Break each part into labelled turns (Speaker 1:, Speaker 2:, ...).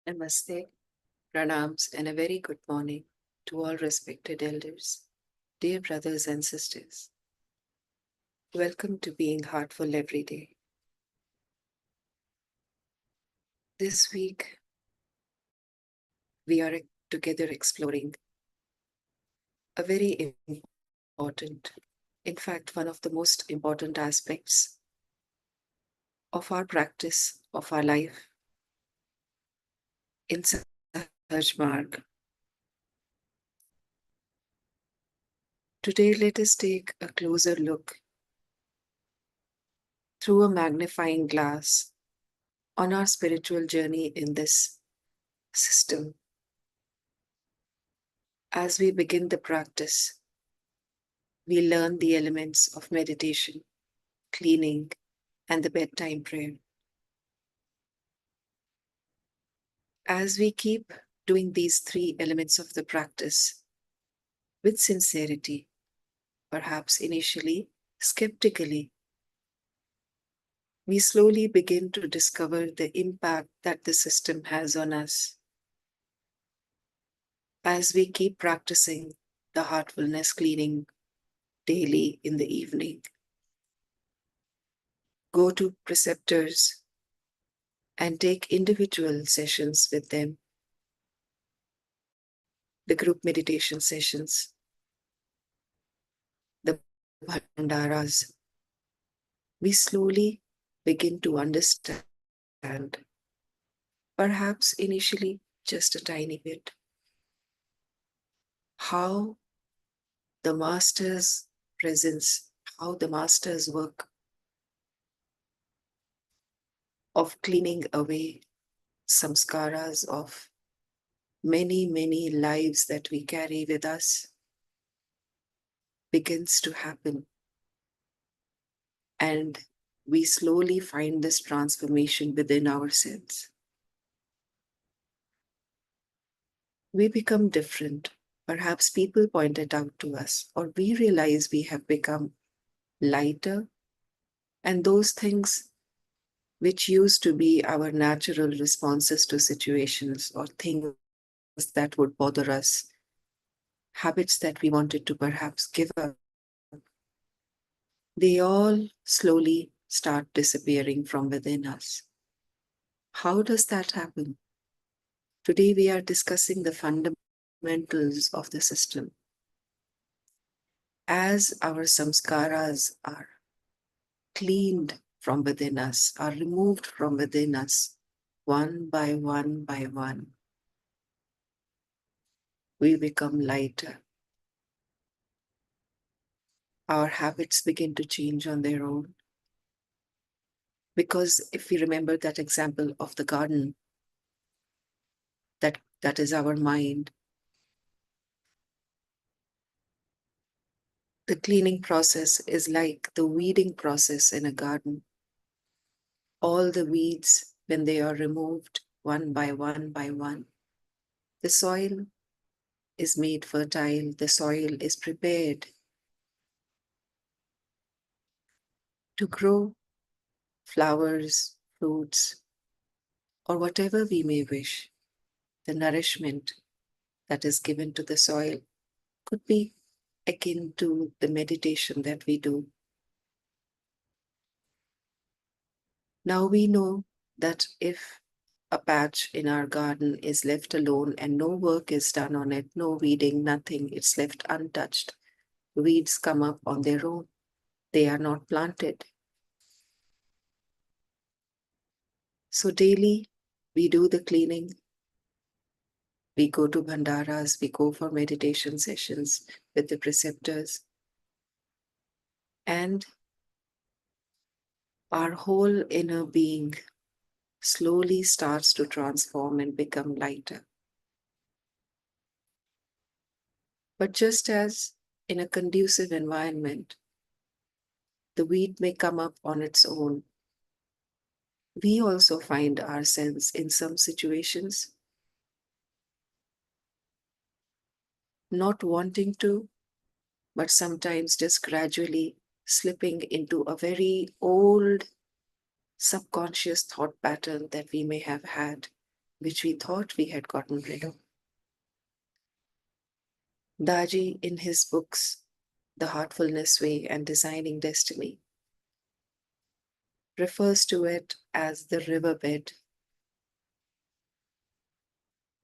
Speaker 1: Namaste, pranams, and a very good morning to all respected elders, dear brothers and sisters. Welcome to being heartful every day. This week, we are together exploring a very important, in fact, one of the most important aspects of our practice, of our life in Sahaj Marg. Today, let us take a closer look through a magnifying glass on our spiritual journey in this system. As we begin the practice, we learn the elements of meditation, cleaning, and the bedtime prayer. As we keep doing these three elements of the practice with sincerity, perhaps initially skeptically, we slowly begin to discover the impact that the system has on us. As we keep practicing the heartfulness cleaning daily in the evening, go to preceptors and take individual sessions with them, the group meditation sessions, the bhandaras, we slowly begin to understand, perhaps initially just a tiny bit, how the Master's presence, how the Master's work of cleaning away samskaras of many, many lives that we carry with us begins to happen. And we slowly find this transformation within ourselves. We become different. Perhaps people point it out to us, or we realize we have become lighter, and those things which used to be our natural responses to situations or things that would bother us, habits that we wanted to perhaps give up, they all slowly start disappearing from within us. How does that happen? Today we are discussing the fundamentals of the system. As our samskaras are cleaned from within us, are removed from within us, one by one, we become lighter. Our habits begin to change on their own. Because if we remember that example of the garden, that is our mind, the cleaning process is like the weeding process in a garden. All the weeds, when they are removed one by one, the soil is made fertile, the soil is prepared to grow flowers, fruits, or whatever we may wish. The nourishment that is given to the soil could be akin to the meditation that we do. Now we know that if a patch in our garden is left alone and no work is done on it, no weeding, nothing, it's left untouched, weeds come up on their own. They are not planted. So daily we do the cleaning. We go to bhandaras, we go for meditation sessions with the preceptors. And our whole inner being slowly starts to transform and become lighter. But just as in a conducive environment, the weed may come up on its own, we also find ourselves in some situations not wanting to, but sometimes just gradually slipping into a very old subconscious thought pattern that we may have had which we thought we had gotten rid of. Daji, in his books, The Heartfulness Way and Designing Destiny, refers to it as the riverbed.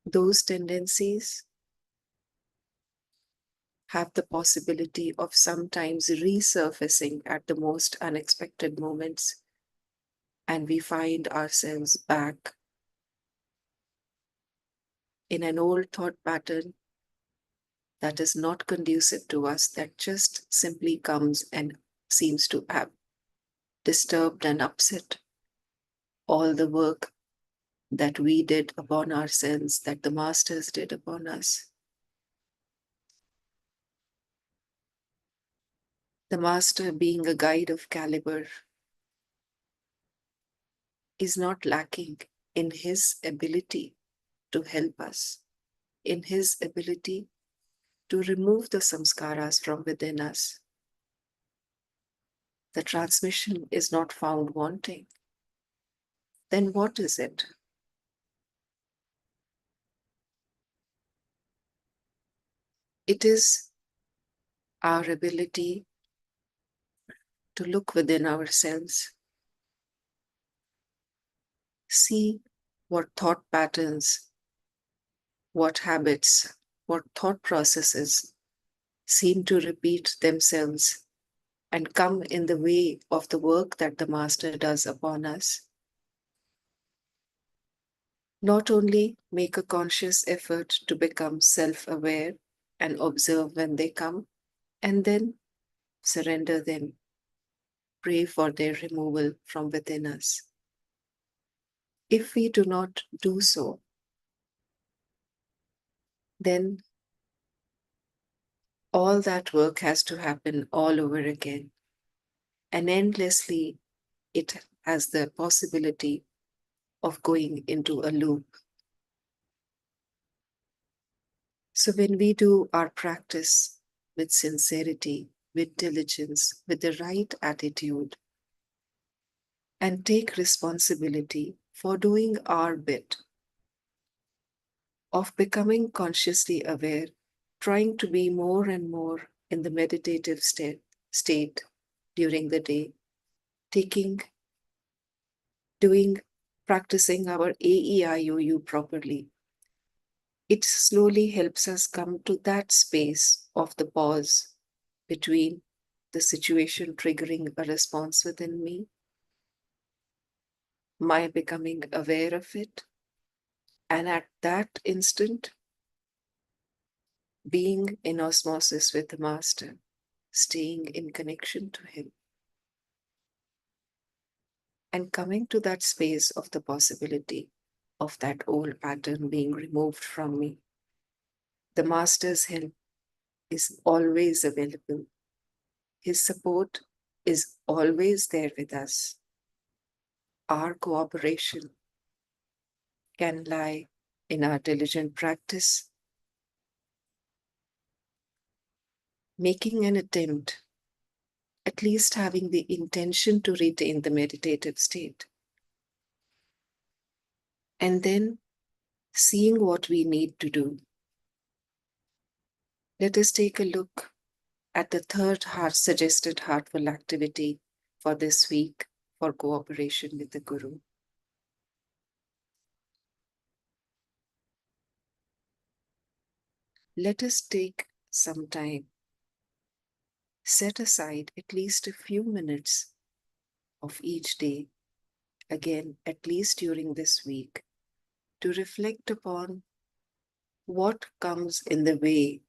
Speaker 1: Those tendencies have the possibility of sometimes resurfacing at the most unexpected moments, and we find ourselves back in an old thought pattern that is not conducive to us, that just simply comes and seems to have disturbed and upset all the work that we did upon ourselves, that the masters did upon us. The master, being a guide of caliber, is not lacking in his ability to help us, in his ability to remove the samskaras from within us. The transmission is not found wanting. Then what is it? It is our ability to look within ourselves, see what thought patterns, what habits, what thought processes seem to repeat themselves and come in the way of the work that the Master does upon us. Not only make a conscious effort to become self aware and observe when they come, and then surrender them, pray for their removal from within us. If we do not do so, then all that work has to happen all over again. And endlessly, it has the possibility of going into a loop. So when we do our practice with sincerity, with diligence, with the right attitude, and take responsibility for doing our bit of becoming consciously aware, trying to be more and more in the meditative state during the day, doing, practicing our AEIOU properly, it slowly helps us come to that space of the pause between the situation triggering a response within me, my becoming aware of it, and at that instant, being in osmosis with the Master, staying in connection to Him, and coming to that space of the possibility of that old pattern being removed from me. The Master's help is always available. His support is always there with us. Our cooperation can lie in our diligent practice, making an attempt, at least having the intention to retain the meditative state, and then seeing what we need to do. Let us take a look at the third suggested heartful activity for this week for cooperation with the Guru. Let us take some time, set aside at least a few minutes of each day, again, at least during this week, to reflect upon what comes in the way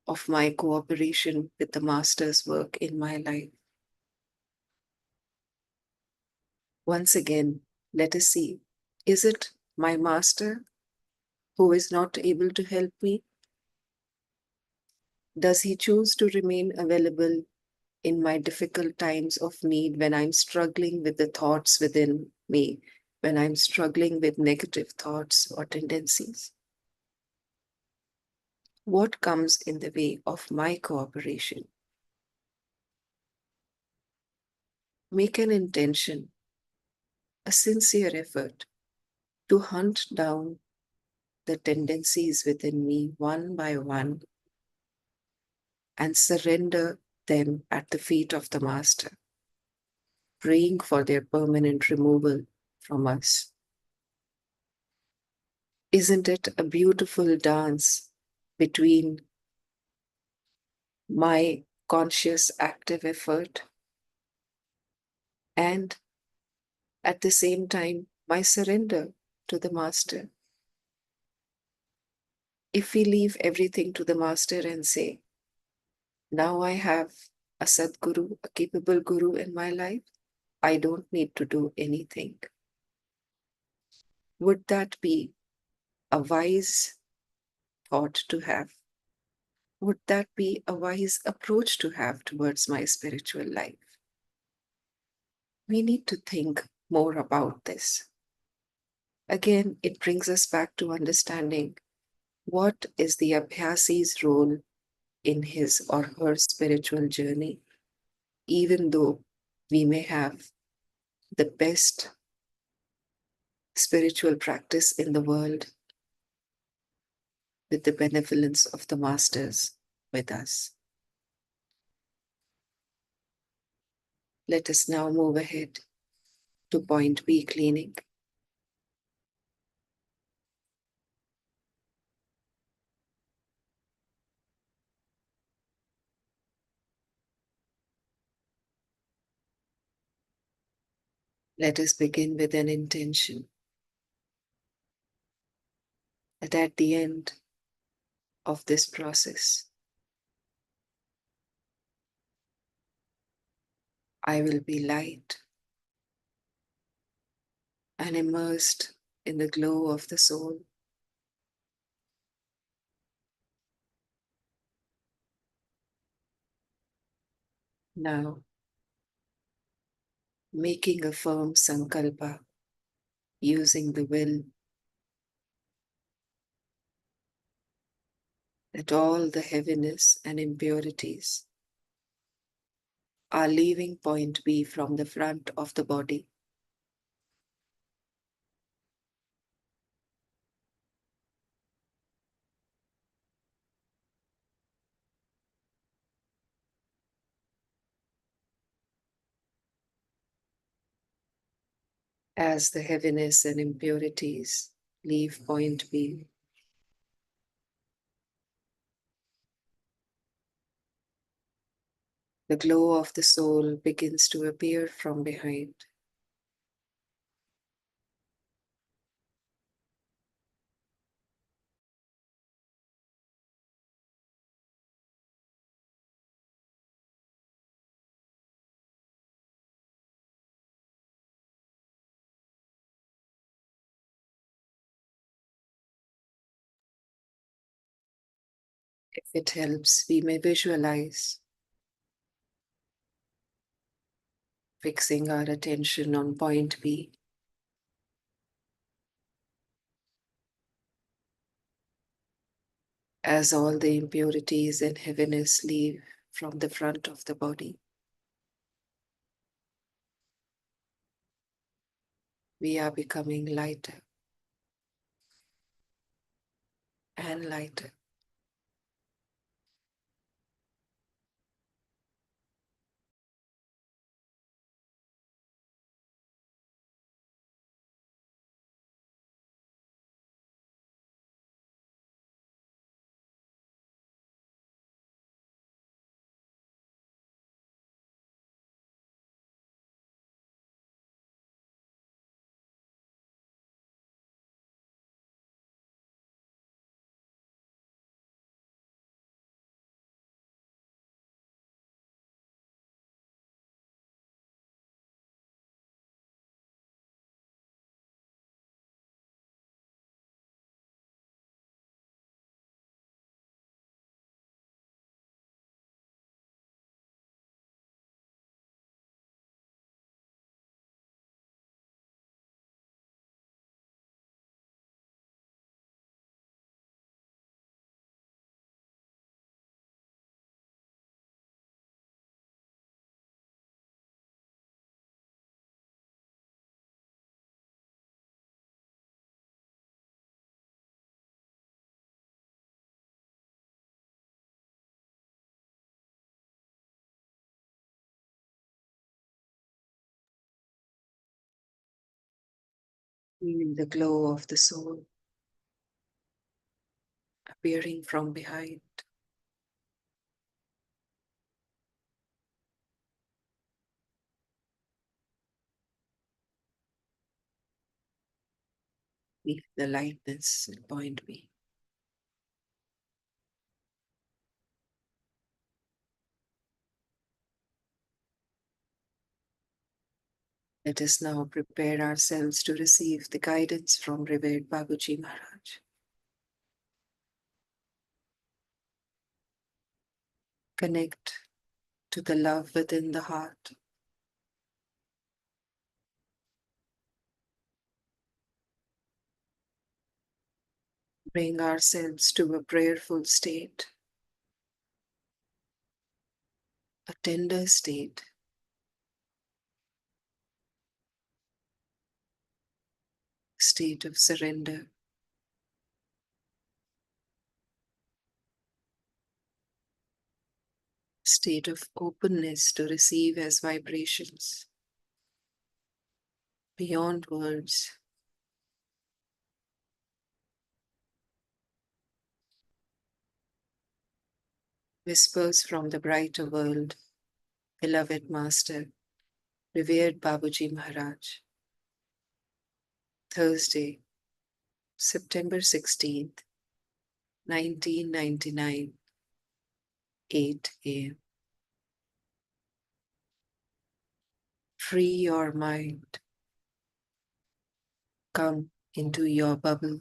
Speaker 1: of my cooperation with the Master's work in my life. Once again, let us see, is it my Master who is not able to help me? Does he choose to remain available in my difficult times of need when I'm struggling with the thoughts within me, when I'm struggling with negative thoughts or tendencies? What comes in the way of my cooperation? Make an intention, a sincere effort to hunt down the tendencies within me one by one and surrender them at the feet of the Master, praying for their permanent removal from us. Isn't it a beautiful dance between my conscious active effort and at the same time my surrender to the Master? If we leave everything to the Master and say, now I have a Sadguru, a capable Guru in my life, I don't need to do anything. Would that be a wise thought to have? Would that be a wise approach to have towards my spiritual life? We need to think more about this. Again, it brings us back to understanding what is the Abhyasi's role in his or her spiritual journey, even though we may have the best spiritual practice in the world with the benevolence of the masters with us. Let us now move ahead to point B, cleaning. Let us begin with an intention that at the end of this process, I will be light and immersed in the glow of the soul. Now, making a firm sankalpa using the will that all the heaviness and impurities are leaving point B from the front of the body. As the heaviness and impurities leave point B, the glow of the soul begins to appear from behind. If it helps, we may visualize fixing our attention on point B as all the impurities and heaviness leave from the front of the body. We are becoming lighter and lighter. Feel the glow of the soul appearing from behind. Feel the lightness point me. Let us now prepare ourselves to receive the guidance from revered Babuji Maharaj. Connect to the love within the heart. Bring ourselves to a prayerful state, a tender state, state of surrender, state of openness to receive as vibrations beyond words. Whispers from the brighter world, beloved Master, revered Babuji Maharaj. Thursday, September 16th, 1999, 8 a.m. Free your mind. Come into your bubble.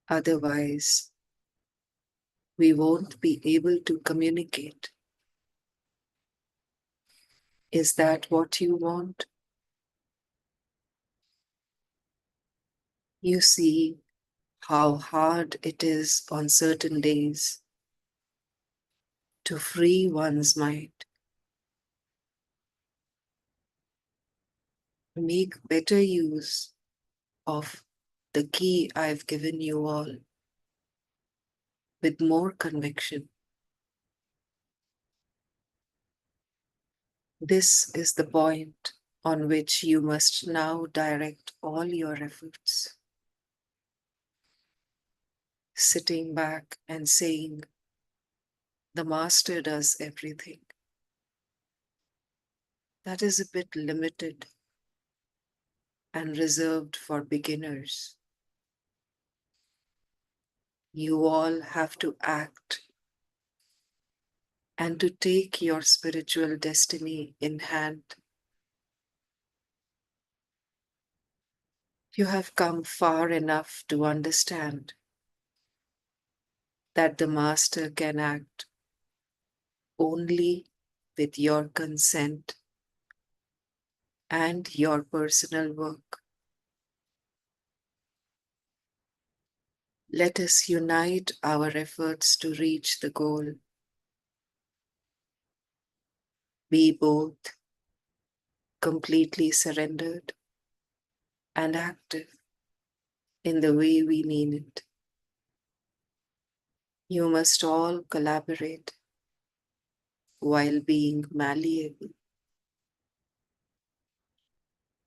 Speaker 1: Otherwise, we won't be able to communicate. Is that what you want? You see how hard it is on certain days to free one's mind, make better use of the key I've given you all with more conviction. This is the point on which you must now direct all your efforts. Sitting back and saying, the master does everything. That is a bit limited and reserved for beginners. You all have to act and to take your spiritual destiny in hand. You have come far enough to understand that the master can act only with your consent and your personal work. Let us unite our efforts to reach the goal. Be both completely surrendered and active in the way we mean it. You must all collaborate while being malleable.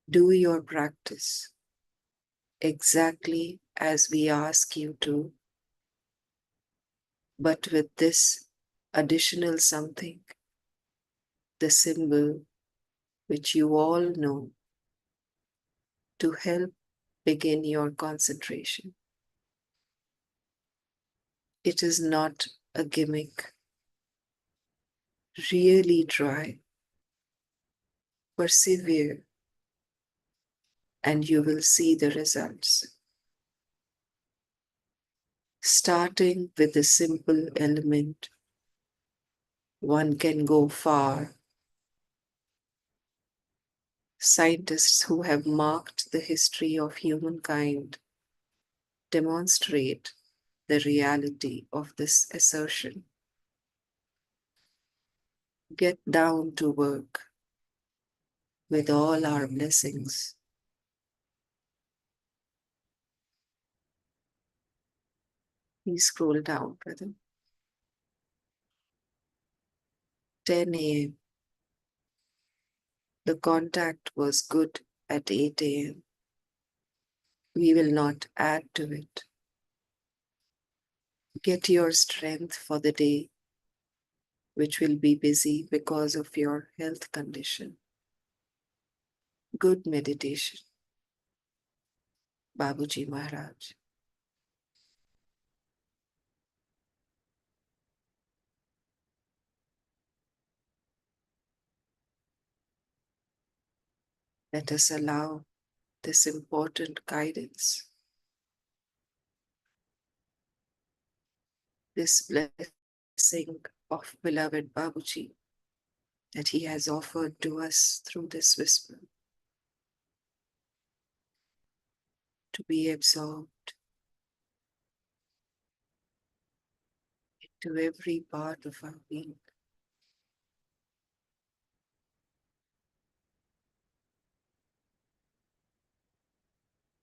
Speaker 1: Do your practice exactly as we ask you to, but with this additional something, the symbol which you all know, to help begin your concentration. It is not a gimmick. Really try, persevere, and you will see the results. Starting with a simple element, one can go far. Scientists who have marked the history of humankind demonstrate the reality of this assertion. Get down to work with all our blessings. Please scroll down, brother. 10 a.m. The contact was good at 8 a.m. We will not add to it. Get your strength for the day, which will be busy because of your health condition. Good meditation. Babuji Maharaj. Let us allow this important guidance, this blessing of beloved Babuji that he has offered to us through this whisper, to be absorbed into every part of our being.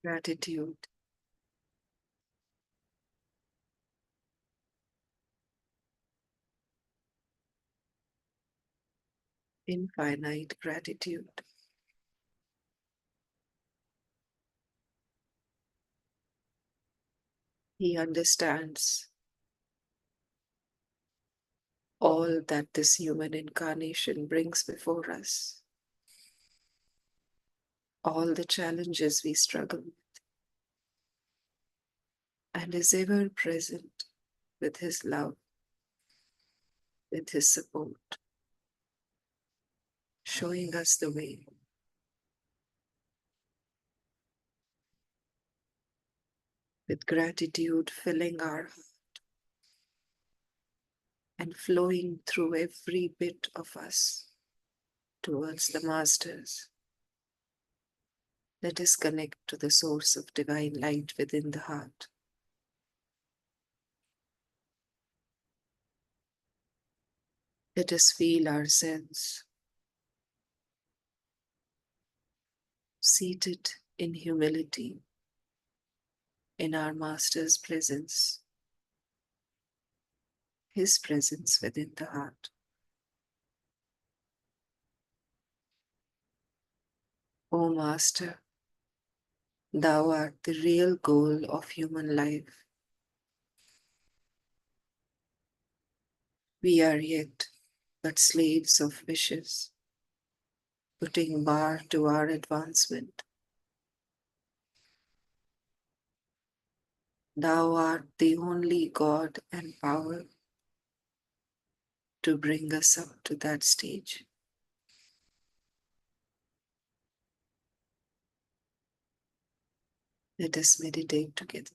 Speaker 1: Gratitude, infinite gratitude. He understands all that this human incarnation brings before us, all the challenges we struggle with, and is ever present with his love, with his support, showing us the way. With gratitude filling our heart and flowing through every bit of us towards the Masters. Let us connect to the source of divine light within the heart. Let us feel ourselves seated in humility in our Master's presence, his presence within the heart. O Master, thou art the real goal of human life. We are yet but slaves of wishes, putting bar to our advancement. Thou art the only God and power to bring us up to that stage. Let us meditate together.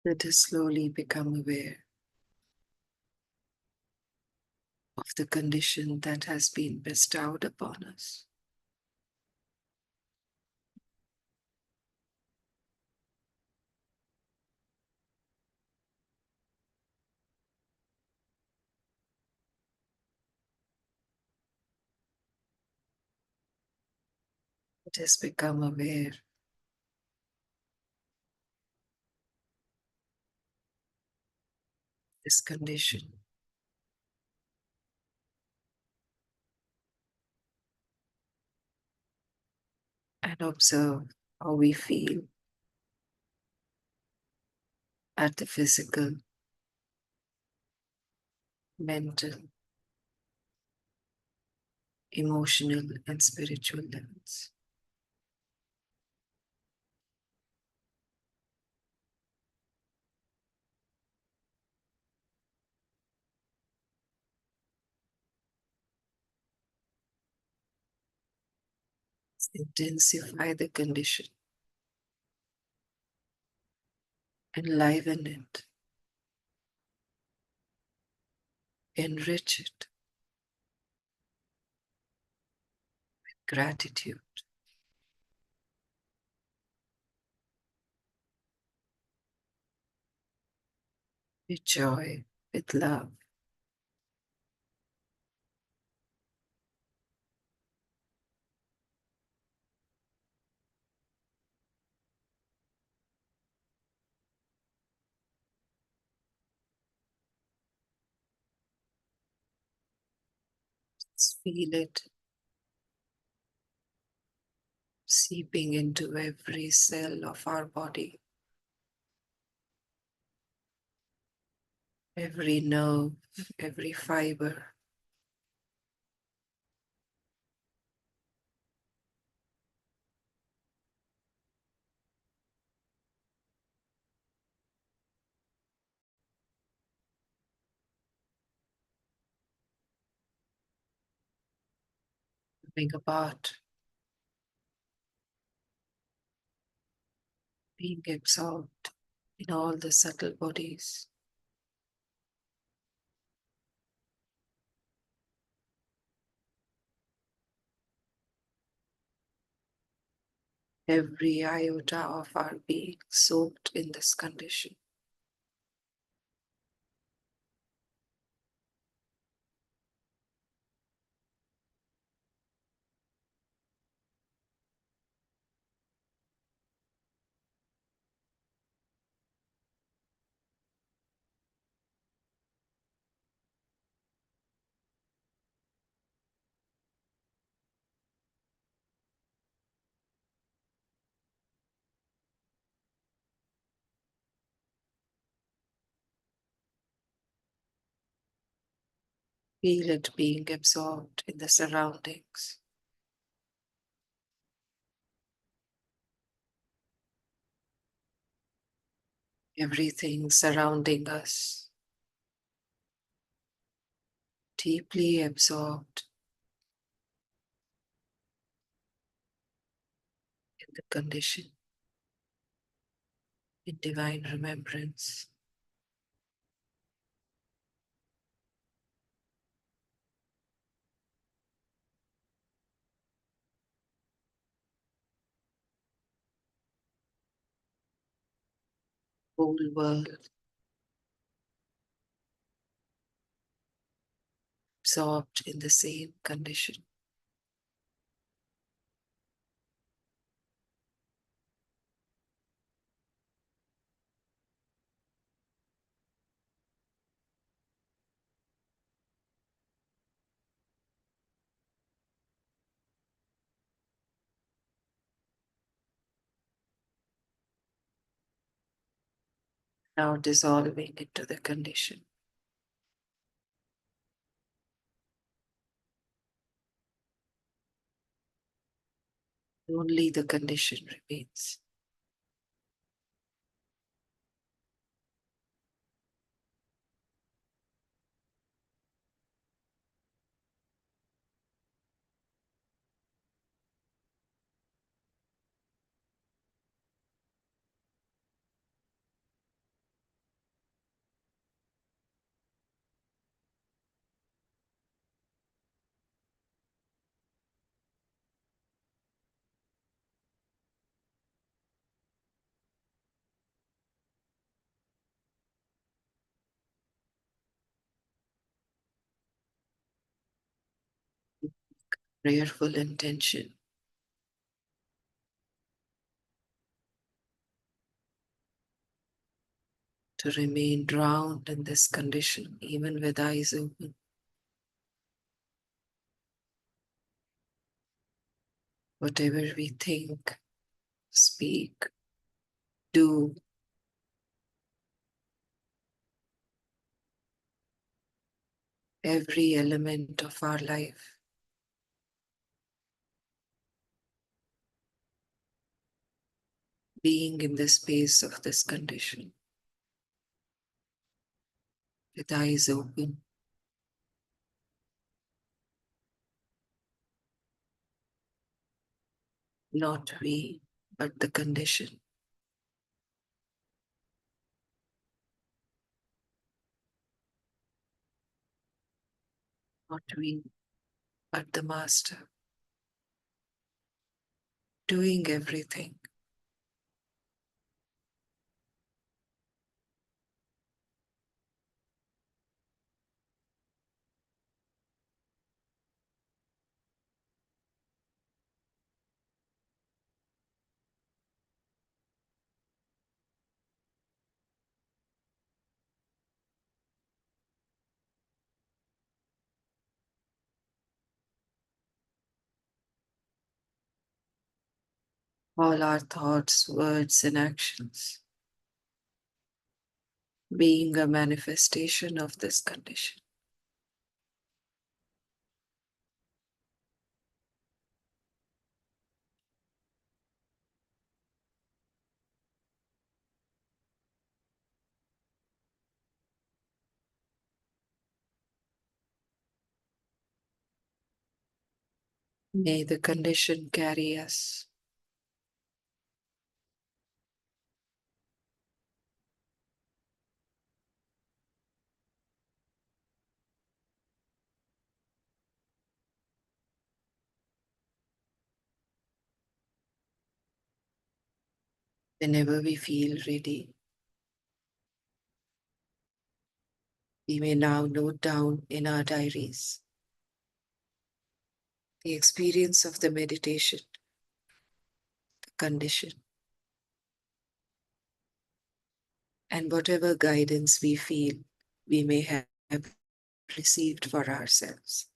Speaker 1: Let us slowly become aware of the condition that has been bestowed upon us. Let us become aware of this condition and observe how we feel at the physical, mental, emotional, and spiritual levels. Intensify the condition, enliven it, enrich it with gratitude, with joy, with love. Just feel it seeping into every cell of our body, every nerve, every fiber. Being apart, being absorbed in all the subtle bodies. Every iota of our being soaked in this condition. Feel it being absorbed in the surroundings. Everything surrounding us, deeply absorbed in the condition, in divine remembrance. Whole world absorbed in the same condition. Now dissolving into the condition. Only the condition remains. prayerful intention to remain drowned in this condition, even with eyes open. Whatever we think, speak, do, every element of our life, being in the space of this condition, with eyes open, not we, but the condition, not we, but the master, doing everything. All our thoughts, words, and actions being a manifestation of this condition. May the condition carry us. Whenever we feel ready, we may now note down in our diaries the experience of the meditation, the condition, and whatever guidance we feel we may have received for ourselves.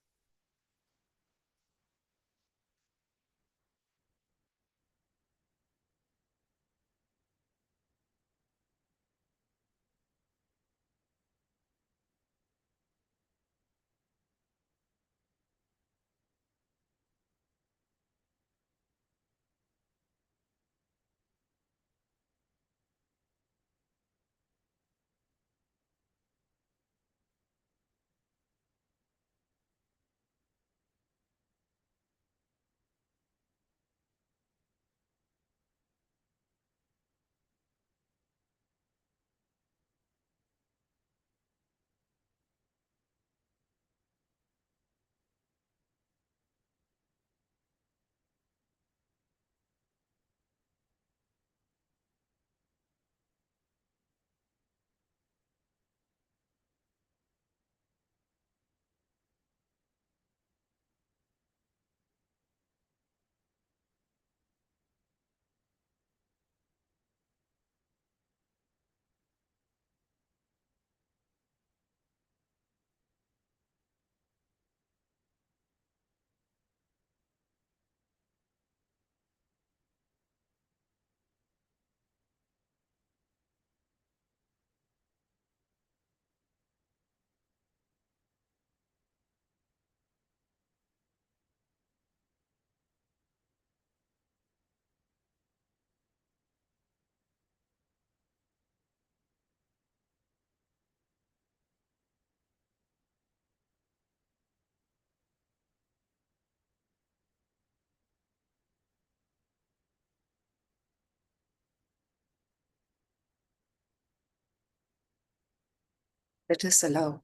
Speaker 1: Let us allow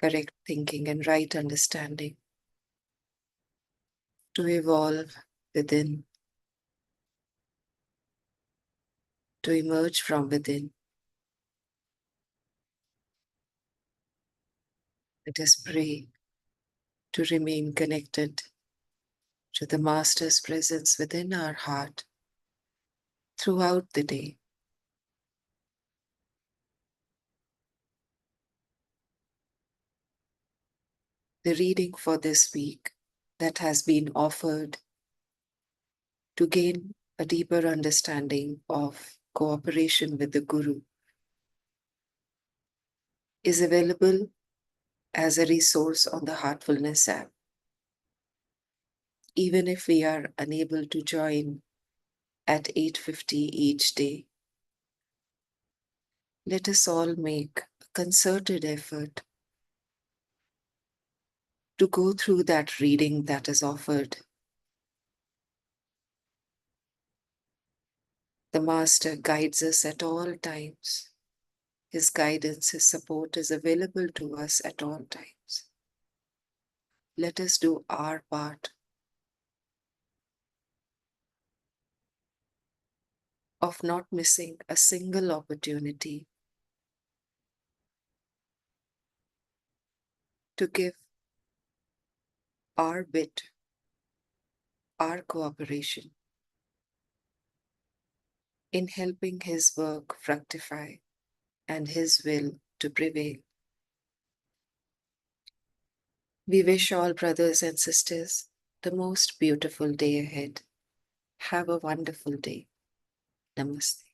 Speaker 1: correct thinking and right understanding to evolve within, to emerge from within. Let us pray to remain connected to the Master's presence within our heart throughout the day. The reading for this week that has been offered to gain a deeper understanding of cooperation with the Guru is available as a resource on the Heartfulness app. Even if we are unable to join at 8:50 each day, let us all make a concerted effort to go through that reading that is offered. The Master guides us at all times. His guidance, His support is available to us at all times. Let us do our part of not missing a single opportunity to give our bit, our cooperation in helping His work fructify and His will to prevail. We wish all brothers and sisters the most beautiful day ahead. Have a wonderful day. Namaste.